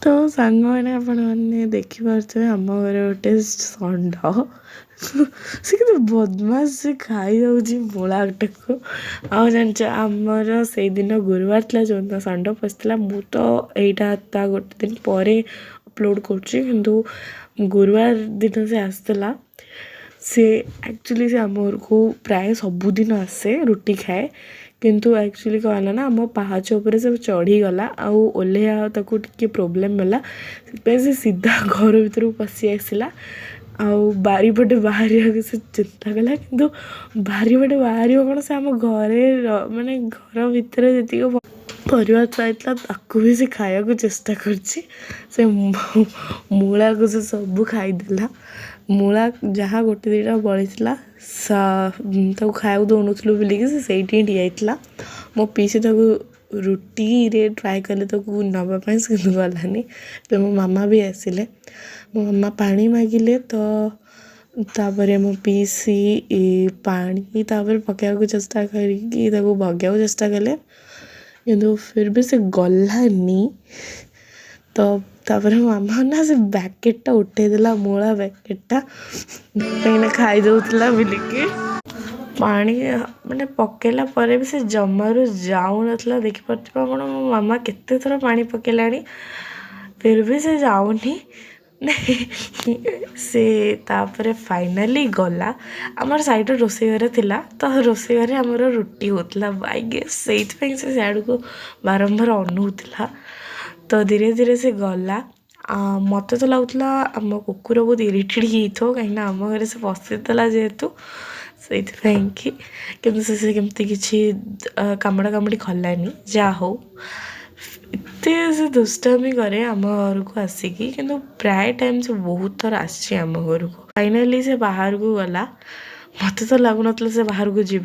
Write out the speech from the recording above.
ତ ସାଙ୍ଗମାନେ ଆପଣମାନେ ଦେଖିପାରୁଥିବେ ଆମ ଘରେ ଗୋଟେ ଷଣ୍ଢ ସେ କିନ୍ତୁ ବଦମାସ, ସେ ଖାଇଯାଉଛି ମୂଳାଟାକୁ। ଆଉ ଜାଣିଛ ଆମର ସେଇଦିନ ଗୁରୁବାର ଥିଲା, ଯେଉଁଦିନ ଷଣ୍ଢ ପଶିଥିଲା। ମୁଁ ତ ଏଇଟା ତା ଗୋଟେ ଦିନ ପରେ ଅପଲୋଡ଼ କରୁଛି, କିନ୍ତୁ ଗୁରୁବାର ଦିନ ସେ ଆସିଥିଲା। ସେ ଆକ୍ଚୁଆଲି ସେ ଆମ ଘରକୁ ପ୍ରାୟ ସବୁଦିନ ଆସେ, ରୁଟି ଖାଏ। କିନ୍ତୁ ଆକ୍ଚୁଆଲି କ'ଣ ହେଲା ନା, ଆମ ପାହାଚ ଉପରେ ସେ ଚଢ଼ିଗଲା ଆଉ ଓହ୍ଲେଇବା ତାକୁ ଟିକେ ପ୍ରୋବ୍ଲେମ୍ ହେଲା। ସେଥିପାଇଁ ସେ ସିଧା ଘର ଭିତରକୁ ପଶି ଆସିଲା ଆଉ ବାରିପଟେ ବାହାରିବାକୁ ସେ ଚିନ୍ତା କଲା, କିନ୍ତୁ ବାରିପଟେ ବାହାରିବ କ'ଣ, ସେ ଆମ ଘରେ ମାନେ ଘର ଭିତରେ ଯେତିକି ପରିବା ଥୁଆହେଇଥିଲା ତାକୁ ବି ସେ ଖାଇବାକୁ ଚେଷ୍ଟା କରିଛି। ସେ ମୂଳାକୁ ସେ ସବୁ ଖାଇଦେଲା। ମୂଳା ଯାହା ଗୋଟେ ଦୁଇଟା ବଳିଥିଲା ତାକୁ ଖାଇବାକୁ ଦେଉନଥିଲୁ ବୋଲିକି ସେ ସେଇଠି ହିଁ ଠିଆ ହେଇଥିଲା। ମୋ ପିଇସି ତାକୁ ରୁଟିରେ ଟ୍ରାଏ କଲେ ତାକୁ ନେବା ପାଇଁ, ସେ କିନ୍ତୁ ଗଲାନି। ତ ମୋ ମାମା ବି ଆସିଲେ, ମୋ ମାମା ପାଣି ମାଗିଲେ। ତ ତାପରେ ମୋ ପିଇସି ପାଣି ତାପରେ ପକାଇବାକୁ ଚେଷ୍ଟା କରିକି ତାକୁ ଭଗାଇବାକୁ ଚେଷ୍ଟା କଲେ, କିନ୍ତୁ ଫିର୍ ବି ସେ ଗଲାନି। ତ ତାପରେ ମୋ ମାମା ନା ସେ ବ୍ୟାକେଟ୍ଟା ଉଠେଇ ଦେଲା, ମୂଳା ବ୍ୟାକେଟ୍ଟା, କାହିଁକିନା ଖାଇ ଦେଉଥିଲା ବୋଲିକି। ପାଣି ମାନେ ପକାଇଲା ପରେ ବି ସେ ଜମାରୁ ଯାଉନଥିଲା। ଦେଖିପାରୁଥିବ ଆପଣ, ମୋ ମାମା କେତେ ଥର ପାଣି ପକାଇଲାଣି, ଫିର୍ ବି ସେ ଯାଉନି। ସେ ତାପରେ ଫାଇନାଲି ଗଲା। ଆମର ସାଇଡ଼୍ରେ ରୋଷେଇ ଘର ଥିଲା, ତ ରୋଷେଇ ଘରେ ଆମର ରୁଟି ହେଉଥିଲା ଆଇ ଗେସ୍, ସେଇଥିପାଇଁ ସେ ସିଆଡ଼କୁ ବାରମ୍ବାର ଅନଉଥିଲା। ତ ଧୀରେ ଧୀରେ ସେ ଗଲା। ମୋତେ ତ ଲାଗୁଥିଲା ଆମ କୁକୁର ବହୁତ ଇରିଟେଟ୍ ହେଇଥିବ, କାହିଁକିନା ଆମ ଘରେ ସେ ପଶିଥିଲା ଯେହେତୁ, ସେଇଥିପାଇଁକି। କିନ୍ତୁ ସେ କେମିତି କିଛି କାମୁଡ଼ା କାମୁଡ଼ି କଲାନି, ଯାହା ହଉ। ଏତେ ସେ ଦୁଷ୍ଟାମି କରେ ଆମ ଘରକୁ ଆସିକି, କିନ୍ତୁ ପ୍ରାୟ ଟାଇମ୍ ସେ ବହୁତ ଥର ଆସିଛି ଆମ ଘରକୁ। ଫାଇନାଲି ସେ ବାହାରକୁ ଗଲା। ମୋତେ ତ ଲାଗୁନଥିଲା ସେ ବାହାରକୁ ଯିବ।